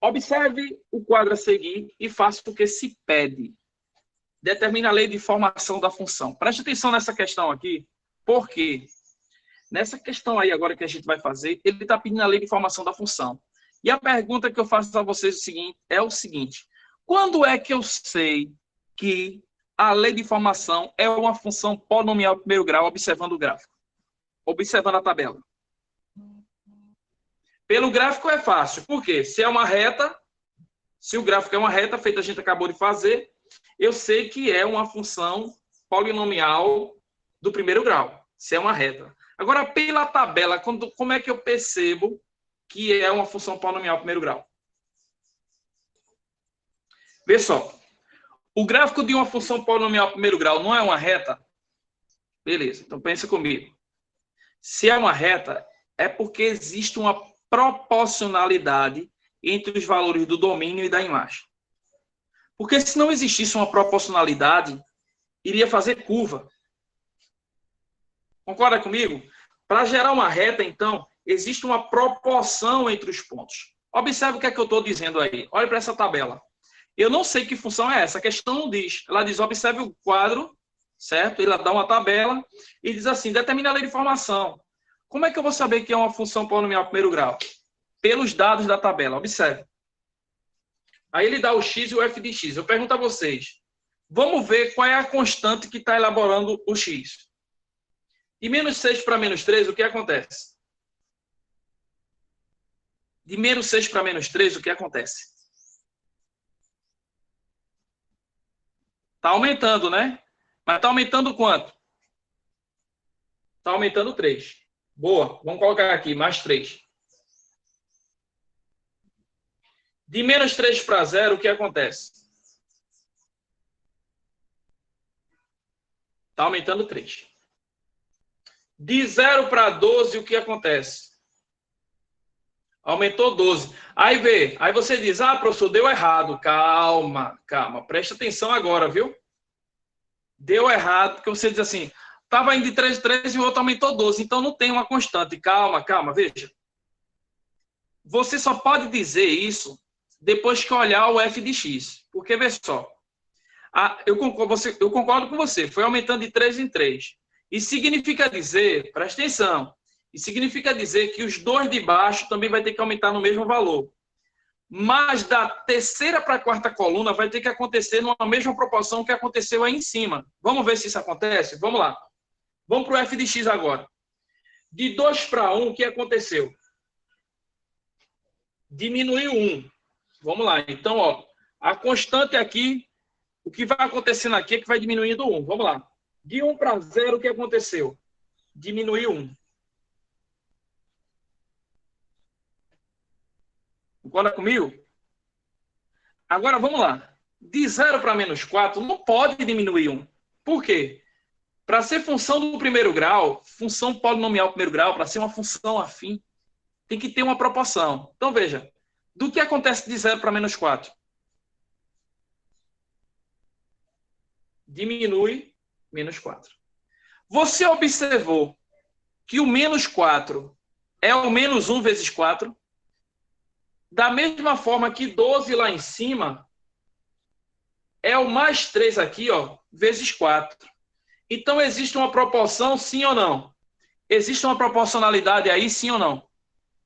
Observe o quadro a seguir e faça o que se pede. Determina a lei de formação da função. Preste atenção nessa questão aqui, porque nessa questão aí agora que a gente vai fazer, ele está pedindo a lei de formação da função. E a pergunta que eu faço a vocês é o seguinte: quando é que eu sei que a lei de formação é uma função polinomial de primeiro grau, observando o gráfico? Observando a tabela. Pelo gráfico é fácil. Por quê? Se é uma reta, se o gráfico é uma reta, feita a gente acabou de fazer, eu sei que é uma função polinomial do primeiro grau, se é uma reta. Agora, pela tabela, como é que eu percebo que é uma função polinomial do primeiro grau? Vê só. O gráfico de uma função polinomial do primeiro grau não é uma reta? Beleza, então pensa comigo. Se é uma reta, é porque existe uma proporcionalidade entre os valores do domínio e da imagem. Porque se não existisse uma proporcionalidade, iria fazer curva. Concorda comigo? Para gerar uma reta, então, existe uma proporção entre os pontos. Observe o que é que eu estou dizendo aí. Olha para essa tabela. Eu não sei que função é essa. A questão não diz. Ela diz, observe o quadro, certo? Ela dá uma tabela e diz assim, determina a lei de formação. Como é que eu vou saber que é uma função polinomial primeiro grau? Pelos dados da tabela. Observe. Aí ele dá o x e o f de x. Eu pergunto a vocês, vamos ver qual é a constante que está elaborando o x. De menos 6 para menos 3, o que acontece? De menos 6 para menos 3, o que acontece? Está aumentando, né? Mas está aumentando quanto? Está aumentando 3. Boa, vamos colocar aqui, mais 3. De menos 3 para 0, o que acontece? Está aumentando 3. De 0 para 12, o que acontece? Aumentou 12. Aí você diz, professor, deu errado. Calma, presta atenção agora, viu? Deu errado, porque você diz assim, estava indo de 3 em 3 e o outro aumentou 12, então não tem uma constante. Calma, veja. Você só pode dizer isso depois que olhar o f de x. Porque, vê só, eu concordo com você, foi aumentando de 3 em 3. E significa dizer, presta atenção, e significa dizer que os dois de baixo também vai ter que aumentar no mesmo valor. Mas da terceira para a quarta coluna vai ter que acontecer numa mesma proporção que aconteceu aí em cima. Vamos ver se isso acontece? Vamos lá. Vamos para o f de x agora. De 2 para 1, o que aconteceu? Diminuiu 1. Vamos lá. Então, ó, a constante aqui, o que vai acontecendo aqui é que vai diminuindo 1. Vamos lá. De 1 para 0, o que aconteceu? Diminuiu 1. Concorda comigo? Agora, vamos lá. De 0 para menos 4, não pode diminuir 1. Por quê? Para ser função do primeiro grau, função polinomial do primeiro grau, para ser uma função afim, tem que ter uma proporção. Então, veja, do que acontece de 0 para menos 4? Diminui menos 4. Você observou que o menos 4 é o menos 1 vezes 4? Da mesma forma que 12 lá em cima é o mais 3 aqui, ó, vezes 4. Então, existe uma proporção, sim ou não? Existe uma proporcionalidade aí, sim ou não?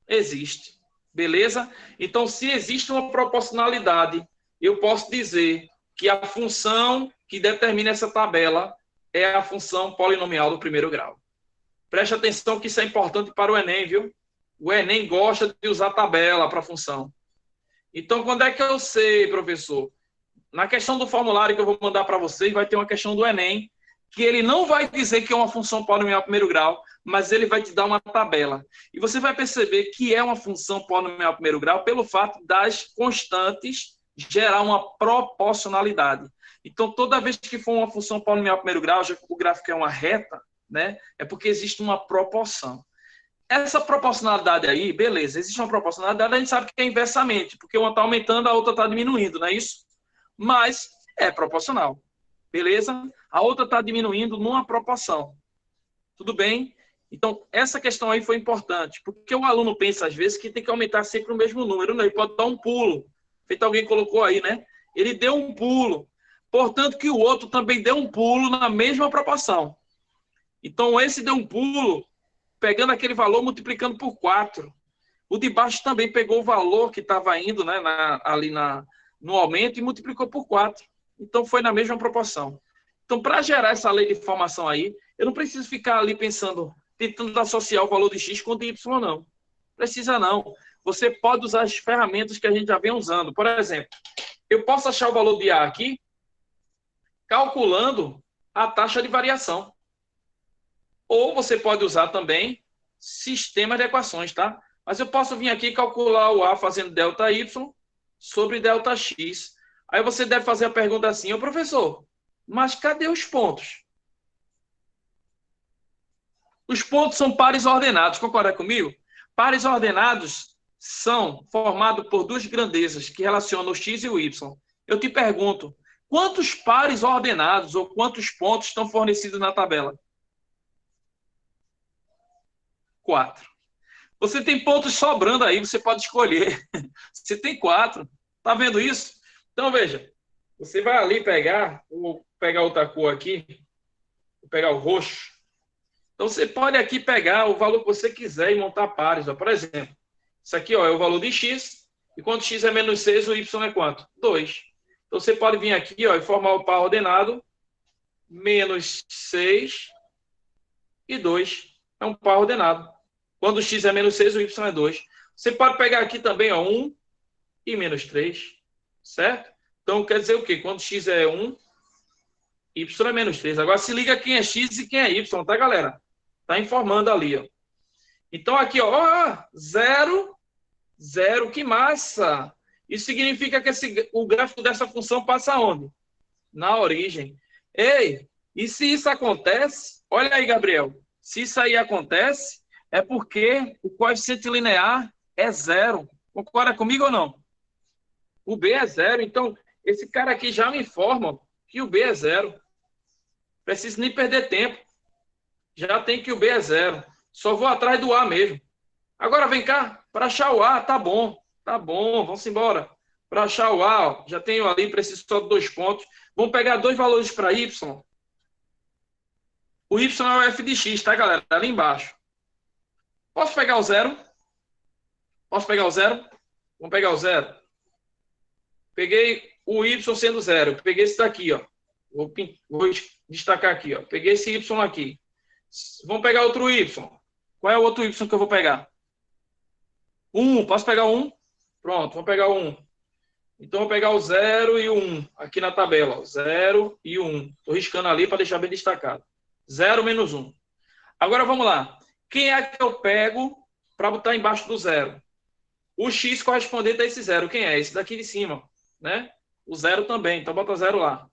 Existe. Beleza? Então, se existe uma proporcionalidade, eu posso dizer que a função que determina essa tabela é a função polinomial do primeiro grau. Preste atenção que isso é importante para o Enem, viu? O Enem gosta de usar tabela para função. Então, quando é que eu sei, professor? Na questão do formulário que eu vou mandar para vocês, vai ter uma questão do Enem, que ele não vai dizer que é uma função polinomial primeiro grau, mas ele vai te dar uma tabela. E você vai perceber que é uma função polinomial primeiro grau pelo fato das constantes gerar uma proporcionalidade. Então, toda vez que for uma função polinomial primeiro grau, já que o gráfico é uma reta, né, é porque existe uma proporção. Essa proporcionalidade aí, beleza, existe uma proporcionalidade, a gente sabe que é inversamente, porque uma está aumentando, a outra está diminuindo, não é isso? Mas é proporcional, beleza? A outra está diminuindo numa proporção. Tudo bem? Então, essa questão aí foi importante, porque o aluno pensa, às vezes, que tem que aumentar sempre o mesmo número. Não, ele pode dar um pulo. Feito alguém colocou aí, né? Ele deu um pulo. Portanto, que o outro também deu um pulo na mesma proporção. Então, esse deu um pulo, pegando aquele valor, multiplicando por 4. O de baixo também pegou o valor que estava indo, né, no aumento e multiplicou por 4. Então, foi na mesma proporção. Então, para gerar essa lei de formação aí, eu não preciso ficar ali pensando, tentando associar o valor de X com o de Y, não. Precisa não. Você pode usar as ferramentas que a gente já vem usando. Por exemplo, eu posso achar o valor de A aqui, calculando a taxa de variação. Ou você pode usar também sistema de equações, tá? Mas eu posso vir aqui e calcular o A fazendo delta Y sobre delta X. Aí você deve fazer a pergunta assim, ô professor, mas cadê os pontos? Os pontos são pares ordenados, concorda comigo? Pares ordenados são formados por duas grandezas que relacionam o X e o Y. Eu te pergunto, quantos pares ordenados ou quantos pontos estão fornecidos na tabela? 4. Você tem pontos sobrando aí, você pode escolher. Você tem 4. Tá vendo isso? Então, veja. Você vai ali pegar, vou pegar outra cor aqui, vou pegar o roxo. Então, você pode aqui pegar o valor que você quiser e montar pares. Ó. Por exemplo, isso aqui ó, é o valor de X, e quando X é menos 6, o Y é quanto? 2. Então, você pode vir aqui ó, e formar o par ordenado, menos 6 e 2. É um par ordenado. Quando X é menos 6, o Y é 2. Você pode pegar aqui também ó, 1 e menos 3, certo? Então, quer dizer o quê? Quando X é 1, Y é menos 3. Agora, se liga quem é X e quem é Y, tá, galera? Tá informando ali, ó. Então, aqui, ó, 0, 0, que massa! Isso significa que o gráfico dessa função passa onde? Na origem. Ei, e se isso acontece, olha aí, Gabriel, se isso aí acontece, é porque o coeficiente linear é 0. Concorda comigo ou não? O B é 0, então esse cara aqui já me informa que o B é 0. Preciso nem perder tempo. Já tem que o B é 0. Só vou atrás do A mesmo. Agora vem cá, para achar o A, tá bom, vamos embora. Para achar o A, ó, já tenho ali, preciso só de 2 pontos. Vamos pegar 2 valores para Y. O Y é o f de x, tá, galera? Tá ali embaixo. Posso pegar o 0? Posso pegar o 0? Vamos pegar o 0. Peguei o Y sendo 0. Peguei esse daqui, ó. Vou destacar aqui, ó. Peguei esse Y aqui. Vamos pegar outro Y. Qual é o outro Y que eu vou pegar? 1. Posso pegar 1? Pronto, vou pegar o 1. Então, vou pegar o 0 e o 1 aqui na tabela. 0 e o 1. Estou riscando ali para deixar bem destacado. 0 menos 1. Agora, vamos lá. Quem é que eu pego para botar embaixo do 0? O X correspondente a esse 0. Quem é? Esse daqui de cima, né? O 0 também. Então, bota 0 lá.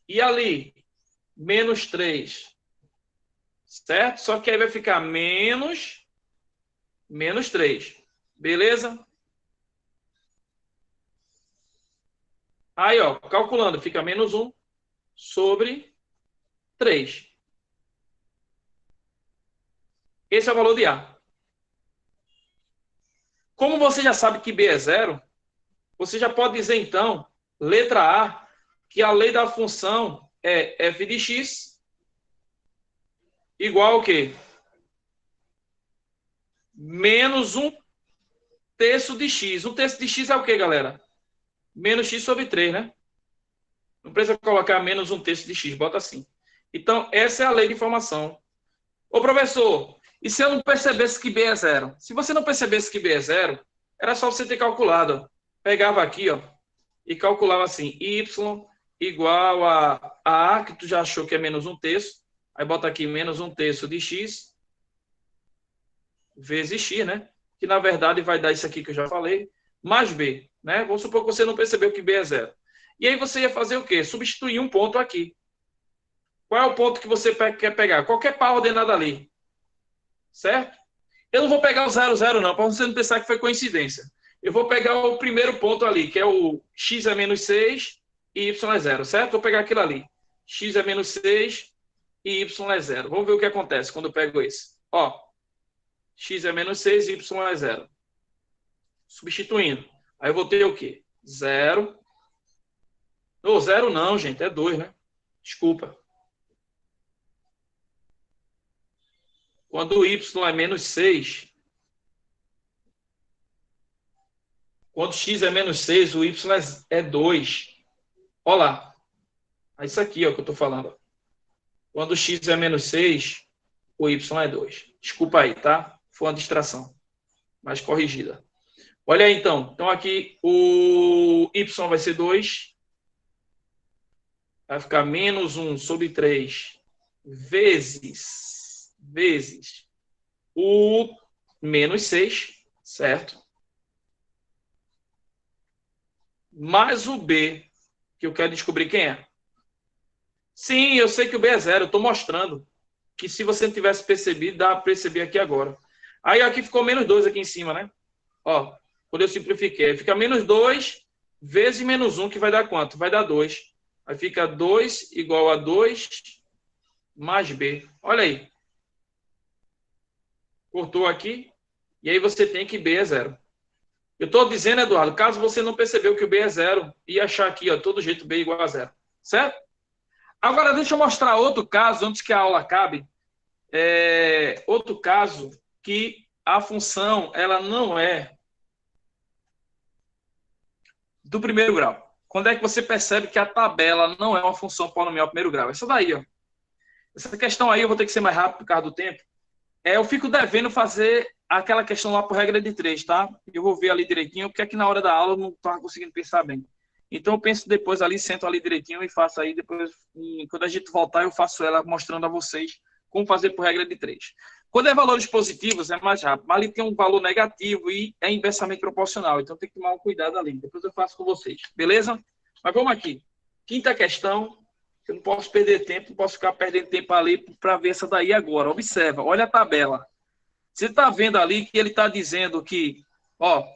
E ali, menos 3. Certo? Só que aí vai ficar menos 3. Beleza? Aí, ó, calculando, fica menos 1 sobre 3. Esse é o valor de A. Como você já sabe que B é 0, você já pode dizer, então, letra A, que a lei da função é f de x igual ao quê? Menos 1/3 de x. 1/3 de x é o quê, galera? Menos x sobre 3, né? Não precisa colocar menos 1/3 de x, bota assim. Então, essa é a lei de formação. Ô, professor, e se eu não percebesse que B é 0? Se você não percebesse que B é 0, era só você ter calculado. Pegava aqui, ó, e calculava assim, y igual a A, que tu já achou que é menos 1/3. Aí bota aqui menos 1/3 de x vezes x, né? Que na verdade vai dar isso aqui que eu já falei, mais b, né? Vamos supor que você não percebeu que b é 0. E aí você ia fazer o quê? Substituir um ponto aqui. Qual é o ponto que você quer pegar? Qualquer par ordenado ali. Certo? Eu não vou pegar o 0, 0 não, para você não pensar que foi coincidência. Eu vou pegar o primeiro ponto ali, que é o x é menos 6 e y é 0, certo? Vou pegar aquilo ali. X é menos 6 e y é zero. Vamos ver o que acontece quando eu pego esse. Ó, x é menos 6 e y é zero. Substituindo. Aí eu vou ter o quê? Zero. Ou zero não, gente, é 2, né? Desculpa. Quando o y é menos 6, quando x é menos 6, o y é 2. Olha lá. É isso aqui, ó, que eu estou falando. Quando x é menos 6, o y é 2. Desculpa aí, tá? Foi uma distração, mas corrigida. Olha aí, então. Então, aqui o y vai ser 2. Vai ficar menos 1 sobre 3 vezes o menos 6, certo? Mais o b, que eu quero descobrir quem é. Sim, eu sei que o b é zero. Eu estou mostrando que se você não tivesse percebido, dá para perceber aqui agora. Aí aqui ficou menos 2 aqui em cima, né? Ó, quando eu simplifiquei, fica menos 2 vezes menos 1, que vai dar quanto? Vai dar 2. Aí fica 2 igual a 2 mais b. Olha aí. Cortou aqui. E aí você tem que b é zero. Eu estou dizendo, Eduardo, caso você não percebeu que o b é zero, e achar aqui, ó, todo jeito b igual a zero. Certo? Agora, deixa eu mostrar outro caso, antes que a aula acabe. Outro caso que a função ela não é do primeiro grau. Quando é que você percebe que a tabela não é uma função polinomial primeiro grau? Essa daí, ó. Essa questão aí eu vou ter que ser mais rápido por causa do tempo. Eu fico devendo fazer aquela questão lá por regra de 3, tá? Eu vou ver ali direitinho, porque aqui na hora da aula eu não estava conseguindo pensar bem. Então eu penso depois ali, sento ali direitinho e faço aí, depois, quando a gente voltar, eu faço ela mostrando a vocês como fazer por regra de 3. Quando é valores positivos, é mais rápido. Mas ali tem um valor negativo e é inversamente proporcional. Então tem que tomar um cuidado ali. Depois eu faço com vocês. Beleza? Mas vamos aqui. Quinta questão. Eu não posso perder tempo, não posso ficar perdendo tempo ali para ver essa daí agora. Observa, olha a tabela. Você está vendo ali que ele está dizendo que, ó,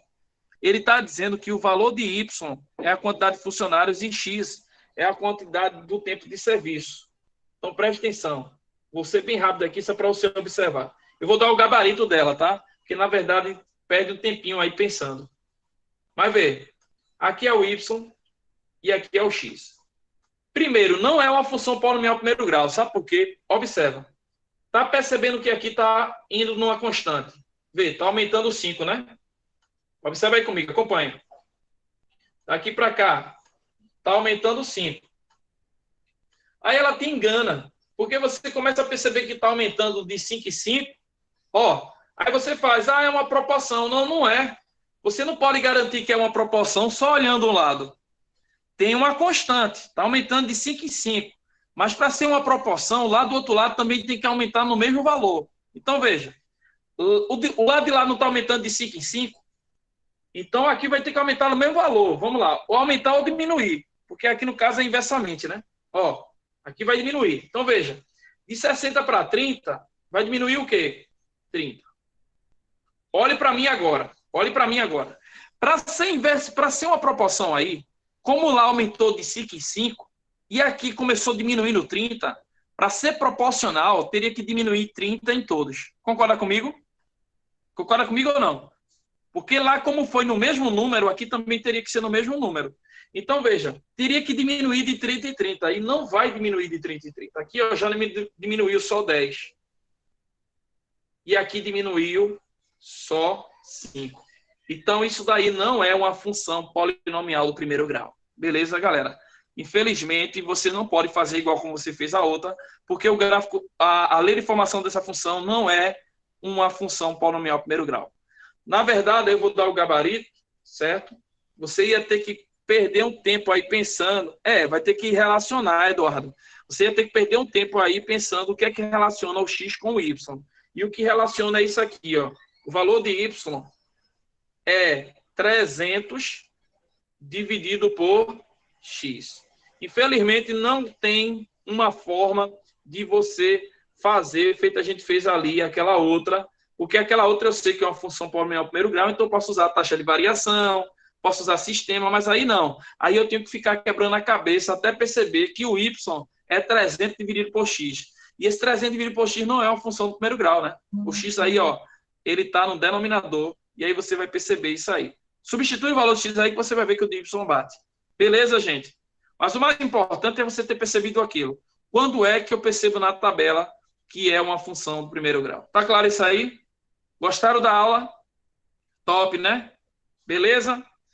ele está dizendo que o valor de Y é a quantidade de funcionários e X é a quantidade do tempo de serviço. Então preste atenção. Vou ser bem rápido aqui, só para você observar. Eu vou dar o gabarito dela, tá? Porque, na verdade, perde um tempinho aí pensando. Mas vê, aqui é o Y e aqui é o X. Primeiro, não é uma função polinomial primeiro grau, sabe por quê? Observa. Tá percebendo que aqui está indo numa constante. Vê, está aumentando 5, né? Observa aí comigo, acompanha. Daqui para cá, está aumentando 5. Aí ela te engana, porque você começa a perceber que está aumentando de 5 em 5. Ó, aí você faz, é uma proporção. Não, não é. Você não pode garantir que é uma proporção só olhando um lado. Tem uma constante, está aumentando de 5 em 5. Mas para ser uma proporção, lá do outro lado também tem que aumentar no mesmo valor. Então, veja, o lado de lá não está aumentando de 5 em 5, então aqui vai ter que aumentar no mesmo valor. Vamos lá, ou aumentar ou diminuir, porque aqui no caso é inversamente, né? Ó, aqui vai diminuir. Então, veja, de 60 para 30, vai diminuir o quê? 30. Olhe para mim agora, Para ser inverso, para ser uma proporção aí, como lá aumentou de 5 em 5, e aqui começou diminuindo 30, para ser proporcional, teria que diminuir 30 em todos. Concorda comigo? Concorda comigo ou não? Porque lá, como foi no mesmo número, aqui também teria que ser no mesmo número. Então, veja, teria que diminuir de 30 em 30, e não vai diminuir de 30 em 30. Aqui ó, já diminuiu só 10. E aqui diminuiu só 5. Então, isso daí não é uma função polinomial do primeiro grau. Beleza, galera? Infelizmente, você não pode fazer igual como você fez a outra, porque o gráfico, a lei de formação dessa função não é uma função polinomial primeiro grau. Na verdade, eu vou dar o gabarito, certo? Você ia ter que perder um tempo aí pensando. Vai ter que relacionar, Eduardo. Você ia ter que perder um tempo aí pensando o que é que relaciona o X com o Y. E o que relaciona é isso aqui, ó. O valor de Y é 300 dividido por X. Infelizmente, não tem uma forma de você fazer, feito a gente fez ali, aquela outra, porque aquela outra eu sei que é uma função polinomial primeiro grau, então eu posso usar a taxa de variação, posso usar sistema, mas aí não. Aí eu tenho que ficar quebrando a cabeça até perceber que o Y é 300 dividido por X. E esse 300 dividido por x não é uma função do primeiro grau, né? O x aí, ó, ele está no denominador, e aí você vai perceber isso aí. Substitui o valor de x aí que você vai ver que o de y bate. Beleza, gente? Mas o mais importante é você ter percebido aquilo. Quando é que eu percebo na tabela que é uma função do primeiro grau? Tá claro isso aí? Gostaram da aula? Top, né? Beleza?